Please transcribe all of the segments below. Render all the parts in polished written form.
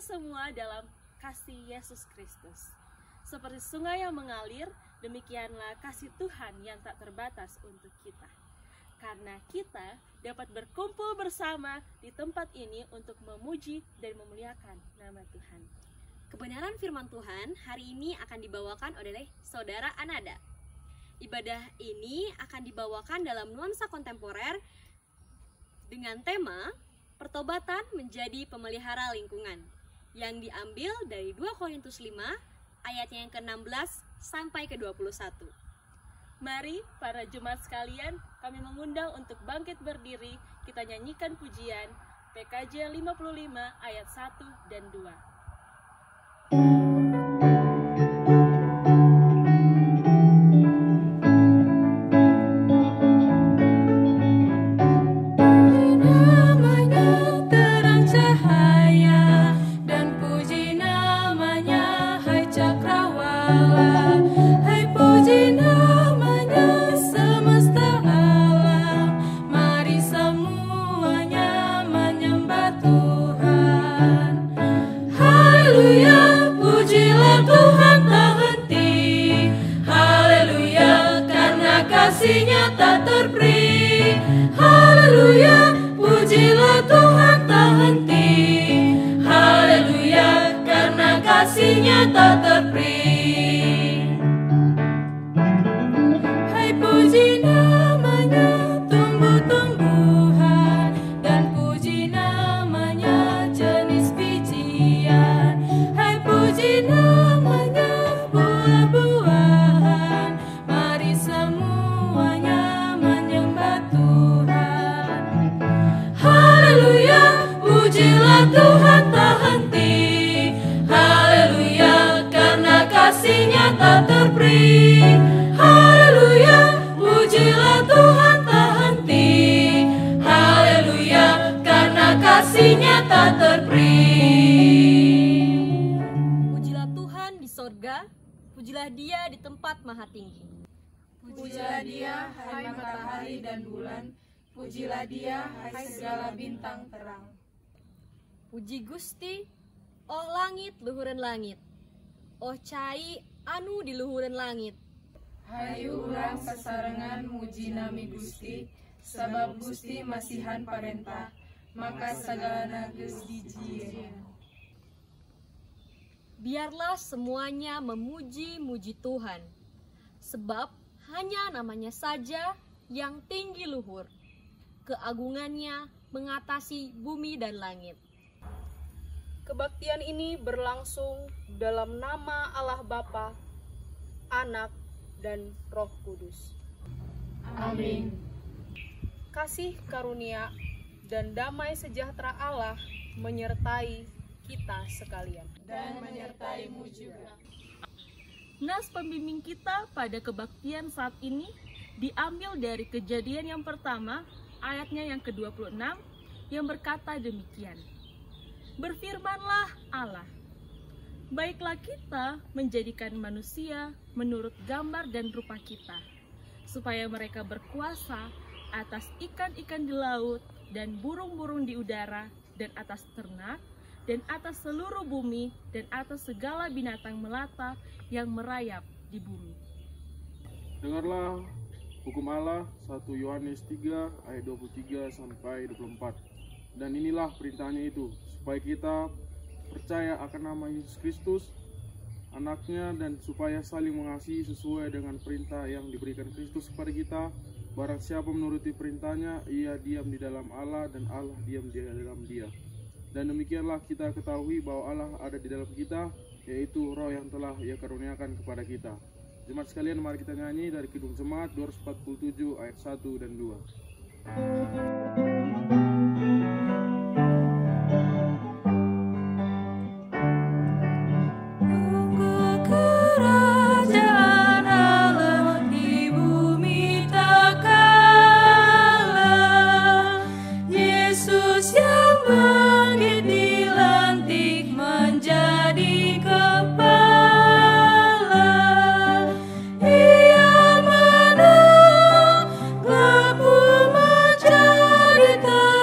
semua dalam kasih Yesus Kristus. Seperti sungai yang mengalir, demikianlah kasih Tuhan yang tak terbatas untuk kita. Karena kita dapat berkumpul bersama di tempat ini untuk memuji dan memuliakan nama Tuhan. Kebenaran firman Tuhan hari ini akan dibawakan oleh Saudara Anada. Ibadah ini akan dibawakan dalam nuansa kontemporer dengan tema Pertobatan menjadi pemelihara lingkungan, yang diambil dari 2 Korintus 5 ayatnya yang ke-16 sampai ke-21. Mari para jemaat sekalian, kami mengundang untuk bangkit berdiri. Kita nyanyikan pujian PKJ 55 ayat 1 dan 2. Kasih-Nya tak terperi. Haleluya, pujilah Tuhan tak henti. Haleluya, karena kasih-Nya tak terperi. Hai puji namanya tumbuh-tumbuhan, dan puji namanya jenis bijian. Hai puji namanya buah-buahan. Mari semuanya menyembah Tuhan. Haleluya, pujilah Tuhan tak henti. Haleluya, karena kasih-Nya tak terperi. Haleluya, pujilah Tuhan tak henti. Haleluya, karena kasih-Nya tak terperi. Pujilah Tuhan di sorga, pujilah Dia di tempat maha tinggi. Pujilah Dia, hai matahari dan bulan. Pujilah Dia, hai segala bintang terang. Puji Gusti, oh langit luhureun langit. Oh cai anu di luhureun langit. Hayu urang sasarengan muji nami Gusti, sabab Gusti masihan parentah, maka sagalana geus dijieun. Biarlah semuanya memuji-muji Tuhan, sebab hanya namanya saja yang tinggi luhur. Keagungannya mengatasi bumi dan langit. Kebaktian ini berlangsung dalam nama Allah Bapa, Anak, dan Roh Kudus. Amin. Kasih karunia dan damai sejahtera Allah menyertai kita sekalian. Dan menyertaimu juga. Nas pembimbing kita pada kebaktian saat ini diambil dari Kejadian yang pertama, ayatnya yang ke-26, yang berkata demikian. Berfirmanlah Allah, baiklah kita menjadikan manusia menurut gambar dan rupa kita, supaya mereka berkuasa atas ikan-ikan di laut dan burung-burung di udara dan atas ternak dan atas seluruh bumi dan atas segala binatang melata yang merayap di bumi. Dengarlah hukum Allah 1 Yohanes 3 ayat 23 sampai 24. Dan inilah perintahnya itu, supaya kita percaya akan nama Yesus Kristus, anaknya, dan supaya saling mengasihi sesuai dengan perintah yang diberikan Kristus kepada kita. Barang siapa menuruti perintahnya, ia diam di dalam Allah dan Allah diam di dalam dia. Dan demikianlah kita ketahui bahwa Allah ada di dalam kita, yaitu Roh yang telah Ia karuniakan kepada kita. Jemaat sekalian, mari kita nyanyi dari Kidung Jemaat 247 ayat 1 dan 2. Ia menang, lampu menjadi terang.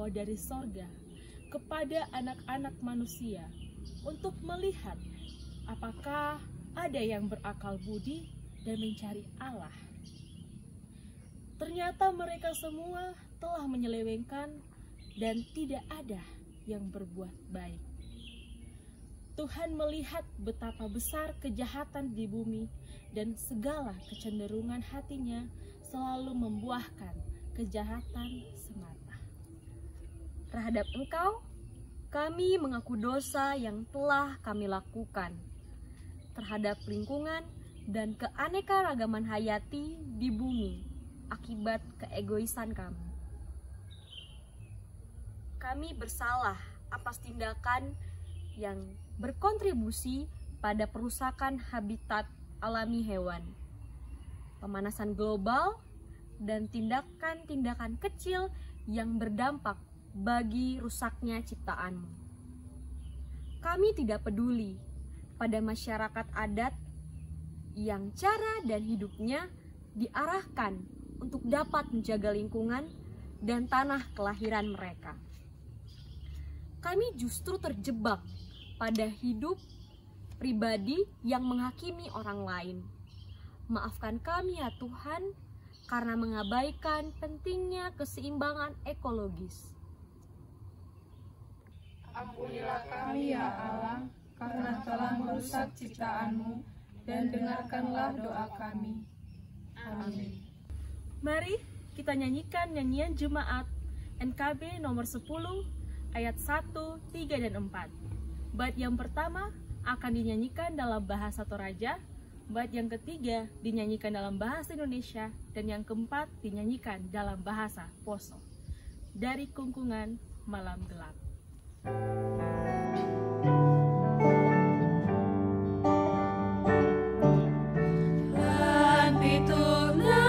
membawa dari sorga kepada anak-anak manusia untuk melihat apakah ada yang berakal budi dan mencari Allah. Ternyata mereka semua telah menyelewengkan dan tidak ada yang berbuat baik. Tuhan melihat betapa besar kejahatan di bumi dan segala kecenderungan hatinya selalu membuahkan kejahatan semata. Terhadap Engkau, kami mengaku dosa yang telah kami lakukan terhadap lingkungan dan keanekaragaman hayati di bumi akibat keegoisan kami. Kami bersalah atas tindakan yang berkontribusi pada perusakan habitat alami hewan, pemanasan global, dan tindakan-tindakan kecil yang berdampak bagi rusaknya ciptaanmu. Kami tidak peduli pada masyarakat adat yang cara dan hidupnya diarahkan untuk dapat menjaga lingkungan dan tanah kelahiran mereka. Kami justru terjebak pada hidup pribadi yang menghakimi orang lain. Maafkan kami ya Tuhan, karena mengabaikan pentingnya keseimbangan ekologis. Ampunilah kami ya Allah, karena telah merusak ciptaan-Mu, dan dengarkanlah doa kami. Amin. Mari kita nyanyikan nyanyian Jemaat NKB nomor 10 ayat 1, 3, dan 4. Bait yang pertama akan dinyanyikan dalam bahasa Toraja, bait yang ketiga dinyanyikan dalam bahasa Indonesia, dan yang keempat dinyanyikan dalam bahasa Poso. Dari Kungkungan Malam Gelap. Lan pituna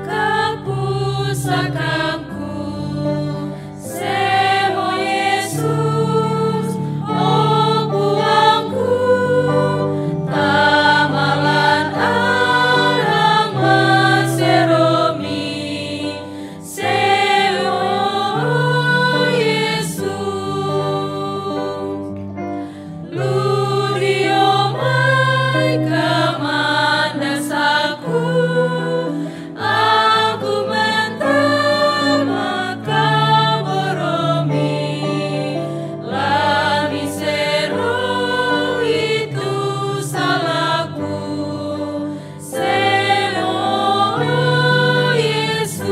kapusakaku, Seho Yesus, o puangku, tamalan arang maseromi, Seho Yesus. Ludio mai kamandasaku, aku mentama kaboromi, lami sero itu salahku, Seho Yesus.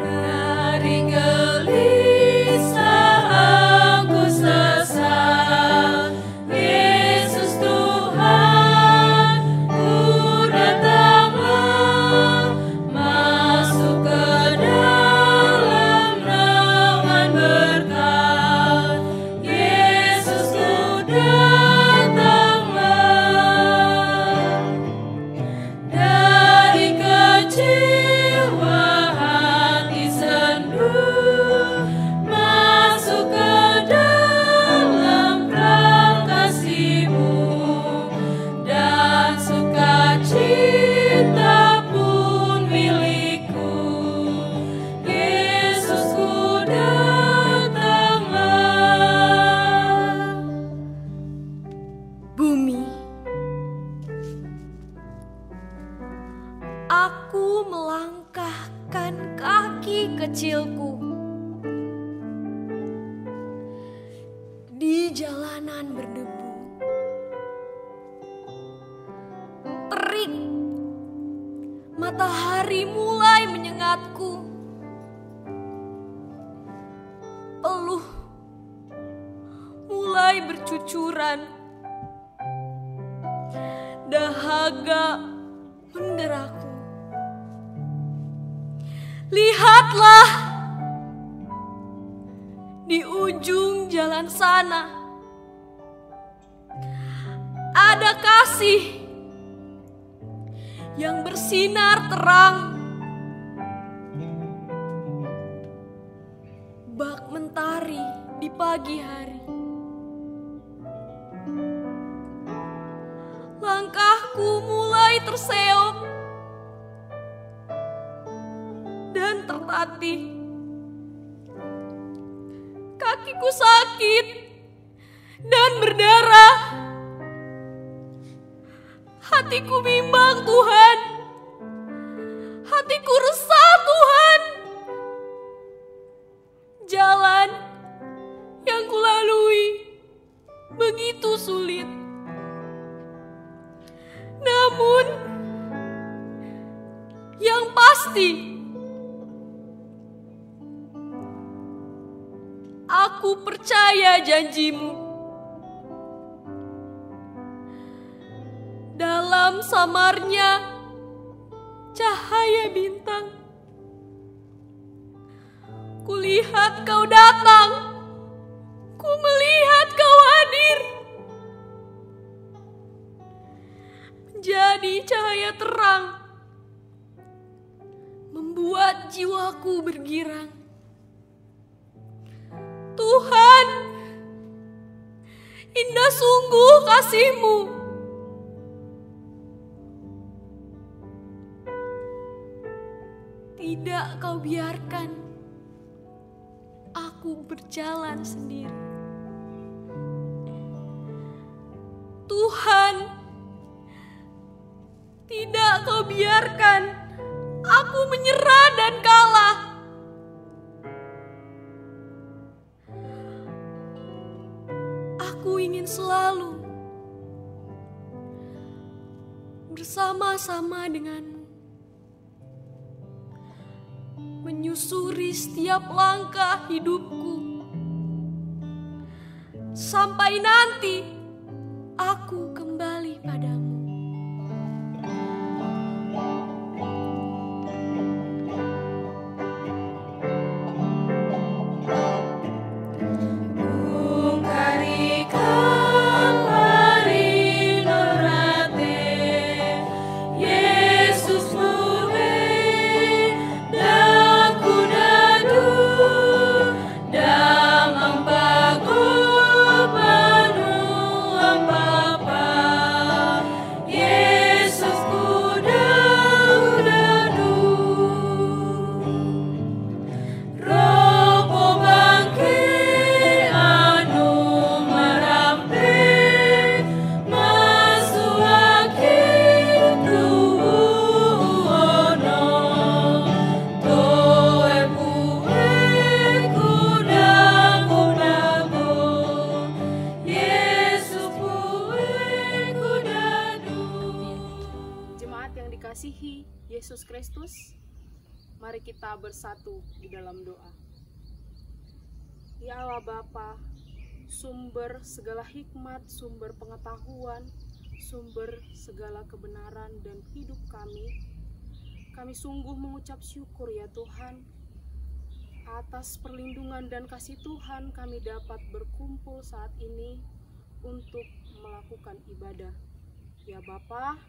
Dari gelisah aku sesat, Yesus Tuhan, ku datanglah, masuk ke dalam naungan berkat, Yesus ku datanglah. Dari kecewa hati sendu, masuk ke dalam kerang kasih-Mu, dan sukacita pun milikku, Yesus ku datanglah. Bumi, aku melangkahkan kaki kecilku di jalanan berdebu. Terik matahari mulai menyengatku. Peluh mulai bercucuran. Dahaga menderaku. Lihatlah, di ujung jalan sana ada kasih yang bersinar terang. Bak mentari di pagi hari. Langkahku mulai terseok dan tertatih. Kakiku sakit dan berdarah. Hatiku bimbang, Tuhan. Hatiku resah, Tuhan. Jalan yang kulalui begitu sulit. Namun, yang pasti, aku percaya janjimu. Dalam samarnya cahaya bintang, kulihat kau datang, ku melihat kau hadir. Menjadi cahaya terang, membuat jiwaku bergirang. Tuhan, indah sungguh kasih-Mu. Tidak kau biarkan aku berjalan sendiri. Tuhan, tidak kau biarkan aku menyerah dan kalah. Aku ingin selalu bersama-sama denganmu, menyusuri setiap langkah hidupku, sampai nanti aku kembali padamu. Dikasihi Yesus Kristus, mari kita bersatu di dalam doa. Ya Allah Bapa, sumber segala hikmat, sumber pengetahuan, sumber segala kebenaran dan hidup kami sungguh mengucap syukur ya Tuhan, atas perlindungan dan kasih Tuhan kami dapat berkumpul saat ini untuk melakukan ibadah. Ya Bapa,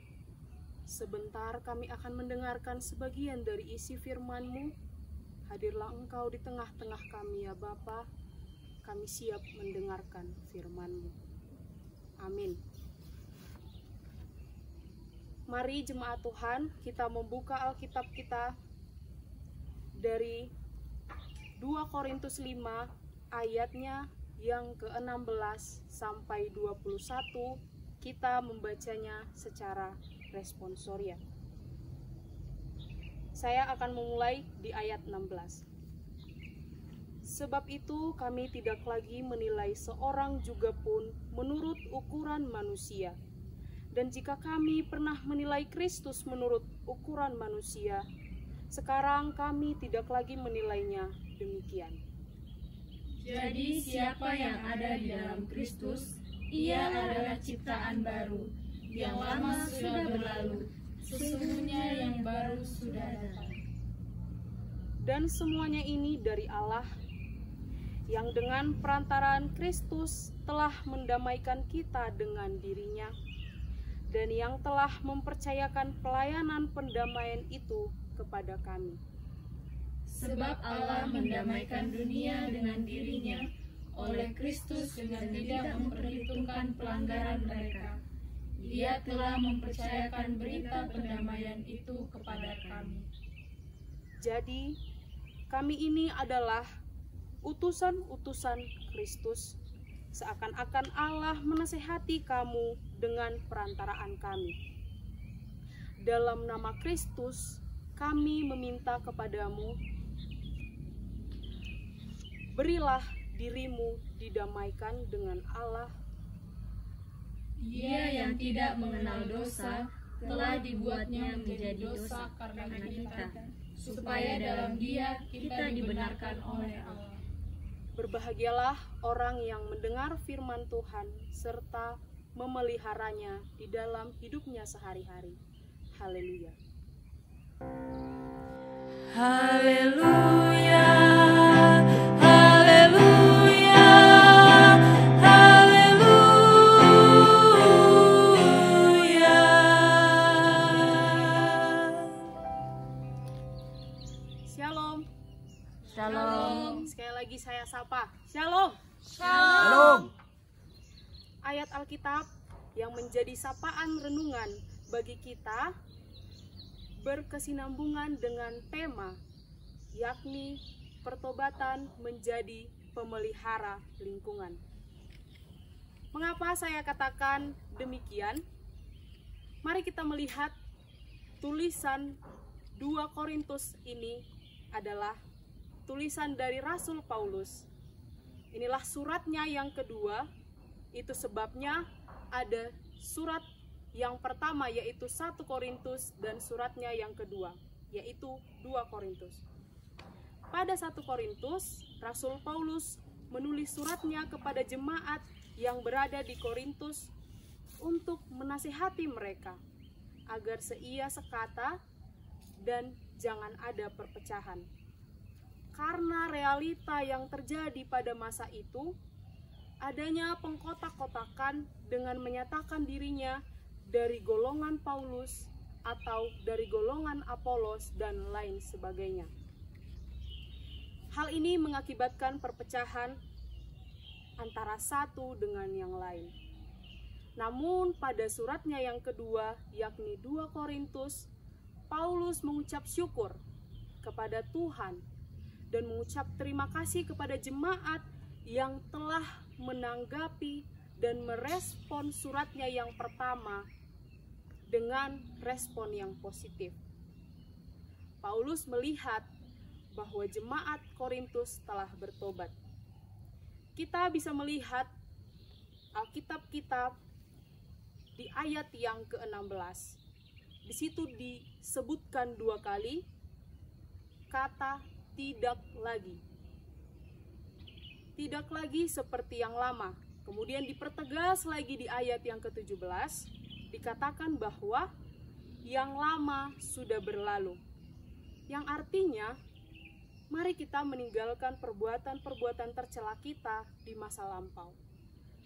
sebentar kami akan mendengarkan sebagian dari isi firman-Mu. Hadirlah Engkau di tengah-tengah kami ya Bapa. Kami siap mendengarkan firman-Mu. Amin. Mari jemaat Tuhan, kita membuka Alkitab kita dari 2 Korintus 5 ayatnya yang ke-16 sampai 21. Kita membacanya secara responsorial. Saya akan memulai di ayat 16. Sebab itu kami tidak lagi menilai seorang juga pun menurut ukuran manusia. Dan jika kami pernah menilai Kristus menurut ukuran manusia, sekarang kami tidak lagi menilainya demikian. Jadi siapa yang ada di dalam Kristus, ia adalah ciptaan baru. Yang lama sudah berlalu, sesungguhnya yang baru sudah datang. Dan semuanya ini dari Allah, yang dengan perantaraan Kristus telah mendamaikan kita dengan dirinya, dan yang telah mempercayakan pelayanan pendamaian itu kepada kami. Sebab Allah mendamaikan dunia dengan dirinya oleh Kristus dengan tidak memperhitungkan pelanggaran mereka. Dia telah mempercayakan berita pendamaian itu kepada kami. Jadi, kami ini adalah utusan-utusan Kristus, seakan-akan Allah menasehati kamu dengan perantaraan kami. Dalam nama Kristus, kami meminta kepadamu, berilah dirimu didamaikan dengan Allah. Dia yang tidak mengenal dosa telah dibuatnya menjadi dosa karena kita, supaya dalam Dia kita dibenarkan oleh Allah. Berbahagialah orang yang mendengar firman Tuhan serta memeliharanya di dalam hidupnya sehari-hari. Haleluya. Haleluya, haleluya, haleluya. Shalom. Shalom. Sekali lagi saya sapa. Shalom. Shalom. Ayat Alkitab yang menjadi sapaan renungan bagi kita berkesinambungan dengan tema, yakni pertobatan menjadi pemelihara lingkungan. Mengapa saya katakan demikian? Mari kita melihat tulisan 2 Korintus ini adalah tulisan dari Rasul Paulus. Inilah suratnya yang kedua, itu sebabnya ada surat yang pertama yaitu 1 Korintus dan suratnya yang kedua yaitu 2 Korintus. Pada 1 Korintus, Rasul Paulus menulis suratnya kepada jemaat yang berada di Korintus untuk menasihati mereka agar seia sekata dan jangan ada perpecahan. Karena realita yang terjadi pada masa itu, adanya pengkotak-kotakan dengan menyatakan dirinya dari golongan Paulus atau dari golongan Apolos dan lain sebagainya. Hal ini mengakibatkan perpecahan antara satu dengan yang lain. Namun pada suratnya yang kedua, yakni 2 Korintus, Paulus mengucap syukur kepada Tuhan dan mengucap terima kasih kepada jemaat yang telah menanggapi dan merespon suratnya yang pertama dengan respon yang positif. Paulus melihat bahwa jemaat Korintus telah bertobat. Kita bisa melihat Alkitab kita di ayat yang ke-16. Di situ disebutkan 2 kali kata tidak lagi. Tidak lagi seperti yang lama. Kemudian dipertegas lagi di ayat yang ke-17, dikatakan bahwa yang lama sudah berlalu. Yang artinya, mari kita meninggalkan perbuatan-perbuatan tercela kita di masa lampau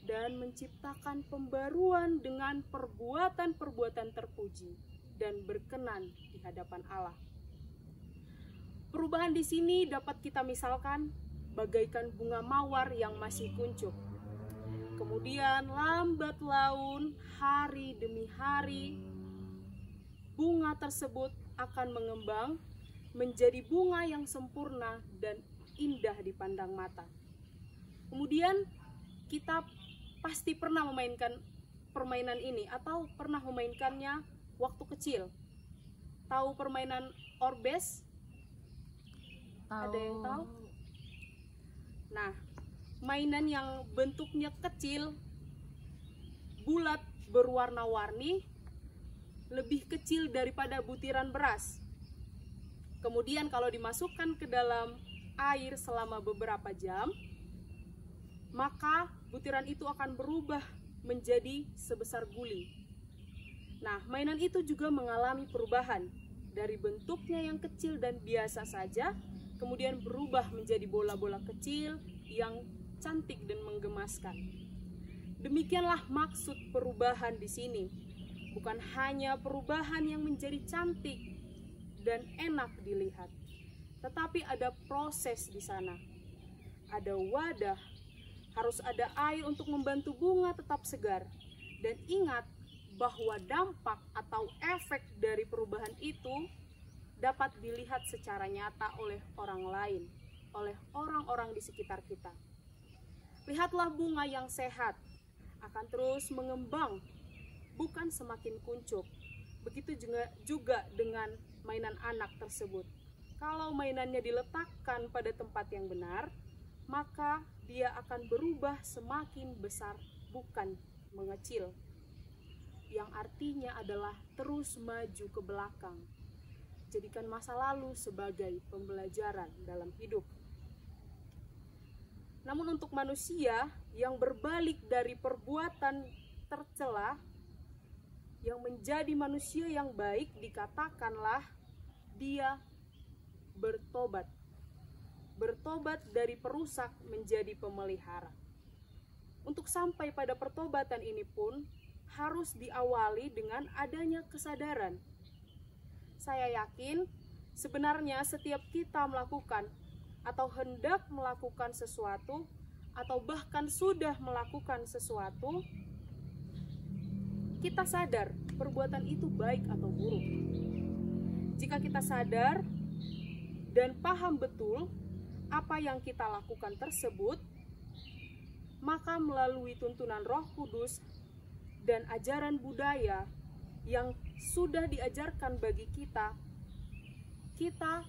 dan menciptakan pembaruan dengan perbuatan-perbuatan terpuji dan berkenan di hadapan Allah. Perubahan di sini dapat kita misalkan bagaikan bunga mawar yang masih kuncup. Kemudian lambat laun, hari demi hari, bunga tersebut akan mengembang menjadi bunga yang sempurna dan indah dipandang mata. Kemudian kita pasti pernah memainkan permainan ini atau pernah memainkannya waktu kecil. Tahu permainan orbes? Ada yang tahu? Nah, mainan yang bentuknya kecil, bulat, berwarna-warni, lebih kecil daripada butiran beras. Kemudian kalau dimasukkan ke dalam air selama beberapa jam, maka butiran itu akan berubah menjadi sebesar guling. Nah, mainan itu juga mengalami perubahan dari bentuknya yang kecil dan biasa saja, kemudian berubah menjadi bola-bola kecil yang cantik dan menggemaskan. Demikianlah maksud perubahan di sini. Bukan hanya perubahan yang menjadi cantik dan enak dilihat, tetapi ada proses di sana. Ada wadah, harus ada air untuk membantu bunga tetap segar. Dan ingat bahwa dampak atau efek dari perubahan itu dapat dilihat secara nyata oleh orang lain, oleh orang-orang di sekitar kita. Lihatlah bunga yang sehat, akan terus mengembang, bukan semakin kuncup. Begitu juga dengan mainan anak tersebut. Kalau mainannya diletakkan pada tempat yang benar, maka dia akan berubah semakin besar, bukan mengecil. Yang artinya adalah terus maju ke belakang. Jadikan masa lalu sebagai pembelajaran dalam hidup. Namun untuk manusia yang berbalik dari perbuatan tercela, yang menjadi manusia yang baik, dikatakanlah dia bertobat. Bertobat dari perusak menjadi pemelihara. Untuk sampai pada pertobatan ini pun harus diawali dengan adanya kesadaran. Saya yakin sebenarnya setiap kita melakukan atau hendak melakukan sesuatu atau bahkan sudah melakukan sesuatu, kita sadar perbuatan itu baik atau buruk. Jika kita sadar dan paham betul apa yang kita lakukan tersebut, maka melalui tuntunan Roh Kudus dan ajaran budaya yang sudah diajarkan bagi kita, kita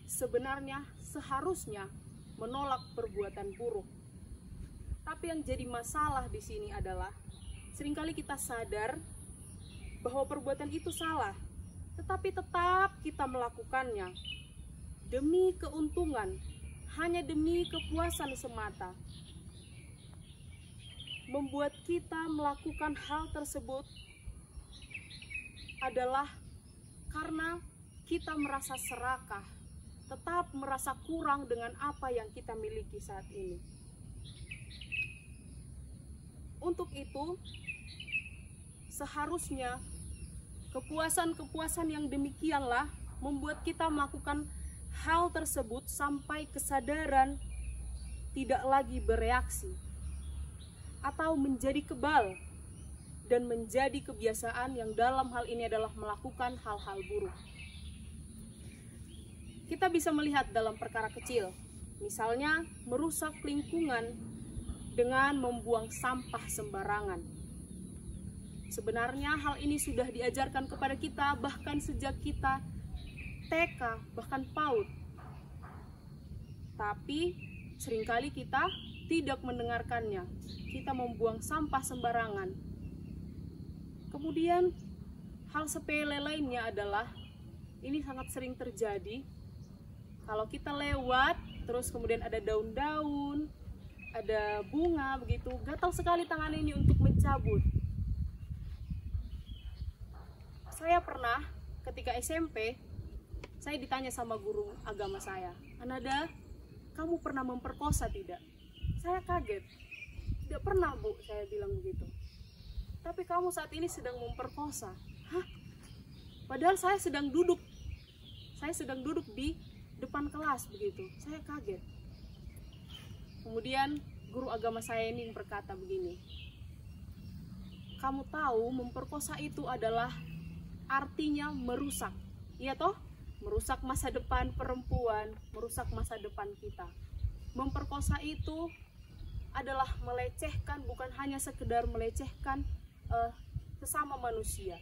sebenarnya seharusnya menolak perbuatan buruk. Tapi yang jadi masalah di sini adalah seringkali kita sadar bahwa perbuatan itu salah, tetapi tetap kita melakukannya demi keuntungan, hanya demi kepuasan semata. Membuat kita melakukan hal tersebut adalah karena kita merasa serakah, tetap merasa kurang dengan apa yang kita miliki saat ini. Untuk itu, seharusnya kepuasan-kepuasan yang demikianlah membuat kita melakukan hal tersebut sampai kesadaran tidak lagi bereaksi atau menjadi kebal dan menjadi kebiasaan yang dalam hal ini adalah melakukan hal-hal buruk. Kita bisa melihat dalam perkara kecil, misalnya merusak lingkungan dengan membuang sampah sembarangan. Sebenarnya hal ini sudah diajarkan kepada kita bahkan sejak kita TK, bahkan PAUD. Tapi seringkali kita tidak mendengarkannya. Kita membuang sampah sembarangan. Kemudian hal sepele lainnya adalah, ini sangat sering terjadi, kalau kita lewat terus kemudian ada daun-daun, ada bunga begitu, gatal sekali tangan ini untuk mencabut. Saya pernah ketika SMP, saya ditanya sama guru agama saya, "Anada, kamu pernah memperkosa tidak?" Saya kaget. "Tidak pernah, Bu," saya bilang begitu. "Tapi kamu saat ini sedang memperkosa." Hah? Padahal saya sedang duduk di depan kelas begitu. Saya kaget. Kemudian guru agama saya ini berkata begini, "Kamu tahu memperkosa itu adalah artinya merusak. Iya toh? Merusak masa depan perempuan, merusak masa depan kita. Memperkosa itu adalah melecehkan, bukan hanya sekedar melecehkan sesama manusia.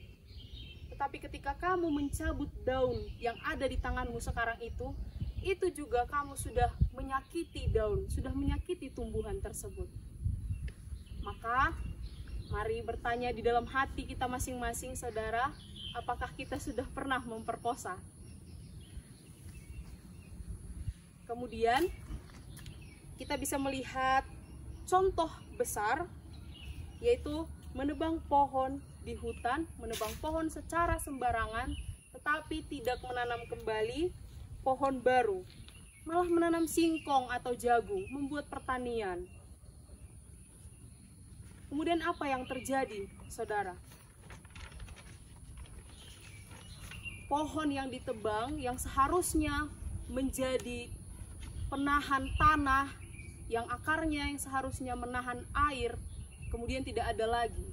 Tetapi ketika kamu mencabut daun yang ada di tanganmu sekarang itu juga kamu sudah menyakiti daun, sudah menyakiti tumbuhan tersebut." Maka mari bertanya di dalam hati kita masing-masing, saudara, apakah kita sudah pernah memperkosa? Kemudian kita bisa melihat contoh besar, yaitu menebang pohon di hutan, menebang pohon secara sembarangan, tetapi tidak menanam kembali pohon baru, malah menanam singkong atau jagung, membuat pertanian. Kemudian apa yang terjadi, saudara? Pohon yang ditebang, yang seharusnya menjadi penahan tanah, yang akarnya yang seharusnya menahan air, kemudian tidak ada lagi.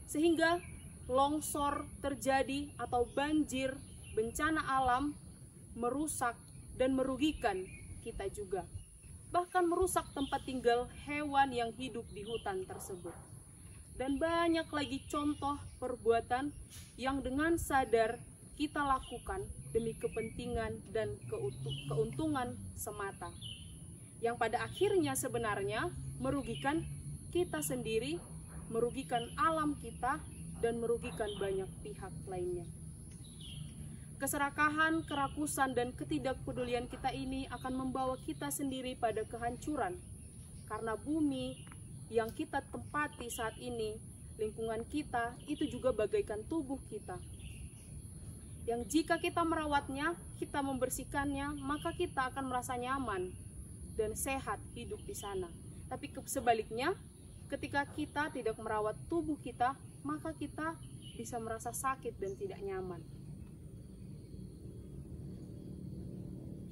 Sehingga longsor terjadi atau banjir bencana alam merusak dan merugikan kita juga. Bahkan merusak tempat tinggal hewan yang hidup di hutan tersebut. Dan banyak lagi contoh perbuatan yang dengan sadar kita lakukan demi kepentingan dan keuntungan semata. Yang pada akhirnya sebenarnya merugikan kita sendiri, merugikan alam kita, dan merugikan banyak pihak lainnya. Keserakahan, kerakusan, dan ketidakpedulian kita ini akan membawa kita sendiri pada kehancuran. Karena bumi yang kita tempati saat ini, lingkungan kita, itu juga bagaikan tubuh kita. Yang jika kita merawatnya, kita membersihkannya, maka kita akan merasa nyaman dan sehat hidup di sana. Tapi sebaliknya, ketika kita tidak merawat tubuh kita, maka kita bisa merasa sakit dan tidak nyaman.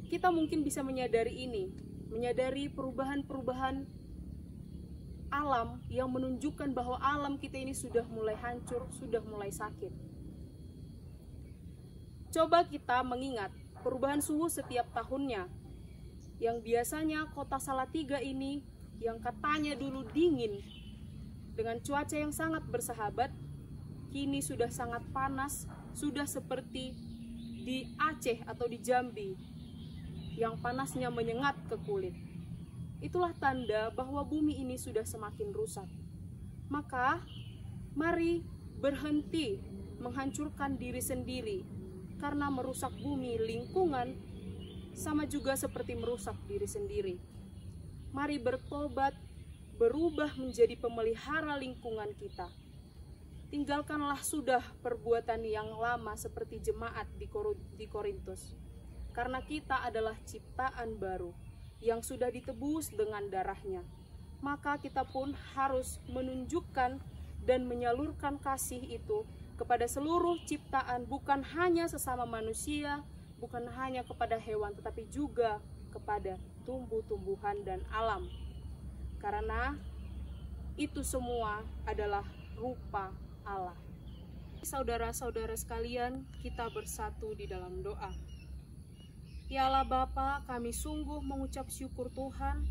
Kita mungkin bisa menyadari ini, menyadari perubahan-perubahan alam yang menunjukkan bahwa alam kita ini sudah mulai hancur, sudah mulai sakit. Coba kita mengingat perubahan suhu setiap tahunnya, yang biasanya kota Salatiga ini yang katanya dulu dingin dengan cuaca yang sangat bersahabat, kini sudah sangat panas, sudah seperti di Aceh atau di Jambi yang panasnya menyengat ke kulit. Itulah tanda bahwa bumi ini sudah semakin rusak. Maka, mari berhenti menghancurkan diri sendiri, karena merusak bumi, lingkungan, sama juga seperti merusak diri sendiri. Mari bertobat, berubah menjadi pemelihara lingkungan kita. Tinggalkanlah sudah perbuatan yang lama seperti jemaat di Korintus. Karena kita adalah ciptaan baru yang sudah ditebus dengan darahnya. Maka kita pun harus menunjukkan dan menyalurkan kasih itu kepada seluruh ciptaan, bukan hanya sesama manusia, bukan hanya kepada hewan, tetapi juga kepada tumbuh-tumbuhan dan alam. Karena itu semua adalah rupa Allah. Saudara-saudara sekalian, kita bersatu di dalam doa. Ya Allah Bapa, kami sungguh mengucap syukur Tuhan,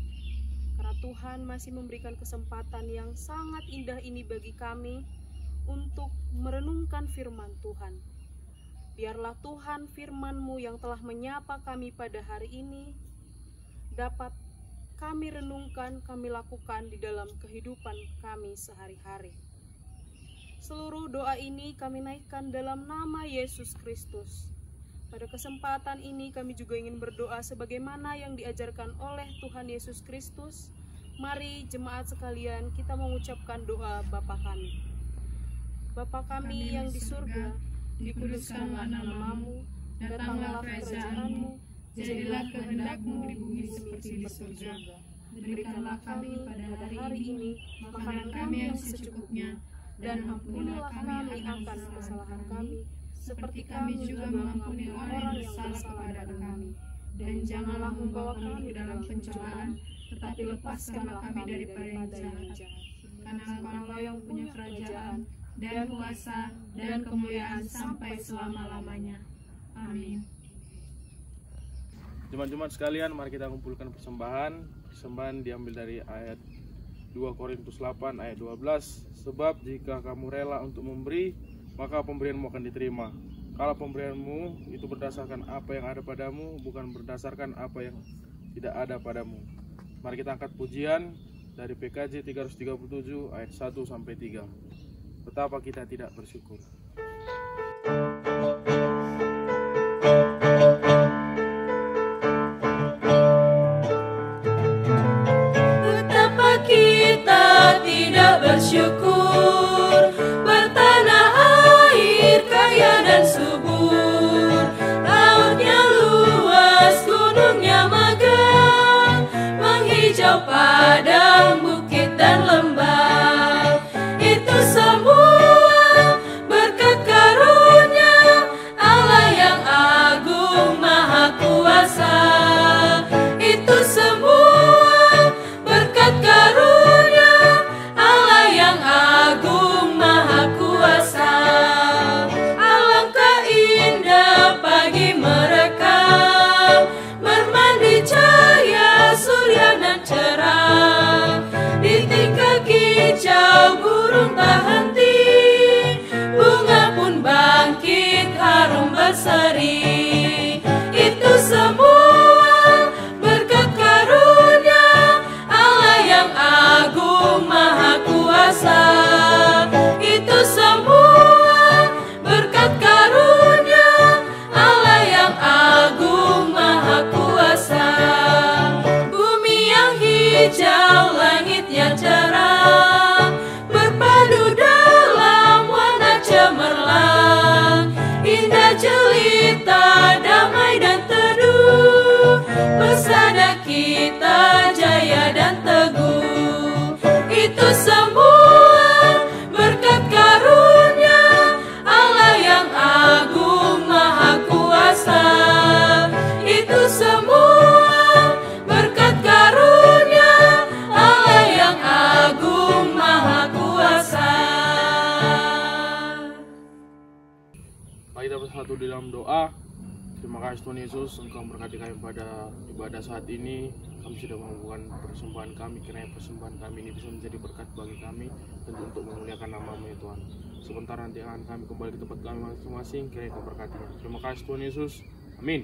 karena Tuhan masih memberikan kesempatan yang sangat indah ini bagi kami untuk merenungkan firman Tuhan. Biarlah Tuhan firman-Mu yang telah menyapa kami pada hari ini dapat kami renungkan, kami lakukan di dalam kehidupan kami sehari-hari. Seluruh doa ini kami naikkan dalam nama Yesus Kristus. Pada kesempatan ini kami juga ingin berdoa sebagaimana yang diajarkan oleh Tuhan Yesus Kristus. Mari jemaat sekalian kita mengucapkan doa Bapa kami. Bapa kami yang di surga, dikuduskanlah nama-Mu, datanglah kerajaan-Mu, jadilah kehendak-Mu di bumi seperti di surga. Berikanlah kami pada hari ini makanan kami yang secukupnya, dan ampunilah kami akan kesalahan kami, seperti kami juga mengampuni orang yang bersalah kepada kami. Dan janganlah membawa kami ke dalam pencobaan, tetapi lepaskanlah kami daripada yang jahat. Karena Engkau yang punya kerajaan, dan kuasa, dan kemuliaan sampai selama-lamanya. Amin. Jemaat-jemaat sekalian, mari kita kumpulkan persembahan. Persembahan diambil dari ayat 2 Korintus 8 ayat 12. Sebab jika kamu rela untuk memberi, maka pemberianmu akan diterima. Kalau pemberianmu itu berdasarkan apa yang ada padamu, bukan berdasarkan apa yang tidak ada padamu. Mari kita angkat pujian dari PKJ 337 ayat 1-3. Betapa kita tidak bersyukur. Betapa kita tidak bersyukur, bertanah air kaya dan subur, lautnya luas, gunungnya megah, menghijau padang, bukit dan lembah. Itu semua berkat karunia Allah yang agung maha kuasa. Itu semua berkat karunia Allah yang agung dalam doa. Terima kasih Tuhan Yesus, Engkau memberkati kami pada ibadah saat ini. Kami sudah mengumpulkan persembahan kami, kiranya persembahan kami ini bisa menjadi berkat bagi kami, tentu untuk memuliakan nama-Mu ya Tuhan. Sebentar nanti akan kami kembali ke tempat kami masing-masing, kiranya Kau berkatinya. Terima kasih Tuhan Yesus, amin.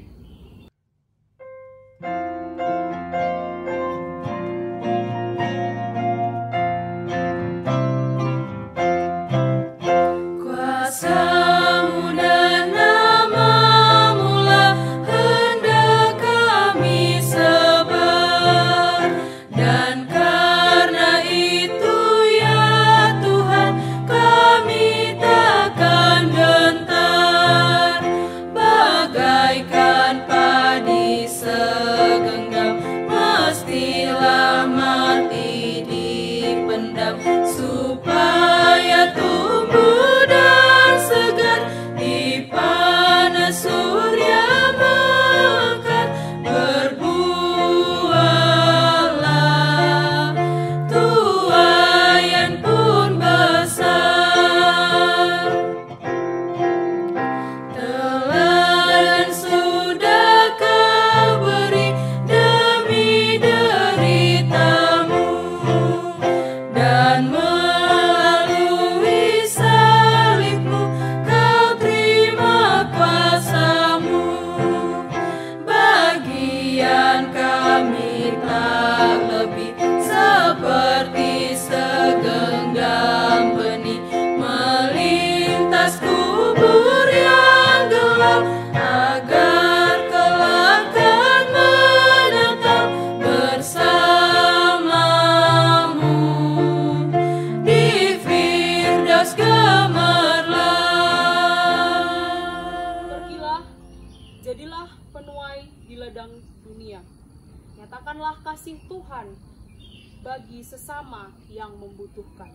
Kuasa-Mu dan nama-Mu lah hendak kami sebar, dan karena itu ya Tuhan kami takkan gentar, bagaikan padi segenggam mestilah mati dipendam, supaya tumbuh dan segar di panas surya mekar. Berbuahlah, tuaian pun besar. Teladan sudah Kau beri demi derita-Mu, dan melalui salib-Mu Kau terima kuasa-Mu. Bagian kami tak lebih seperti segenggam benih melintas kubur yang gelap, agar kelak kan menetap bersama-Mu di Firdaus gemerlap. Pergilah, jadilah penuai di ladang dunia. Nyatakanlah kasih Tuhan bagi sesama yang membutuhkan.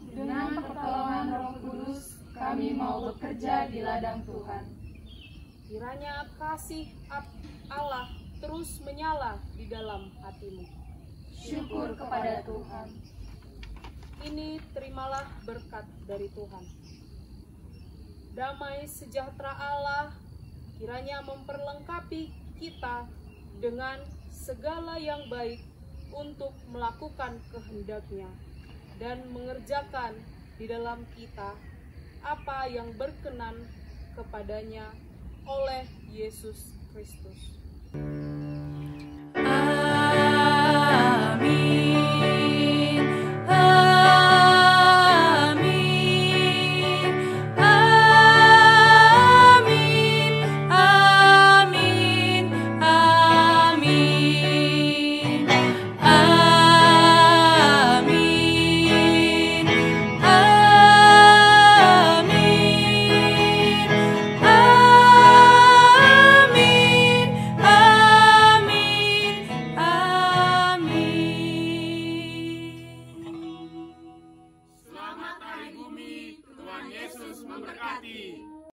Dengan pertolongan Roh Kudus, kami mau bekerja di ladang Tuhan. Kiranya kasih Allah terus menyala di dalam hatimu. Syukur kepada Tuhan. Ini terimalah berkat dari Tuhan. Damai sejahtera Allah kiranya memperlengkapi kita dengan segala yang baik untuk melakukan kehendak-Nya dan mengerjakan di dalam kita apa yang berkenan kepadanya oleh Yesus Kristus.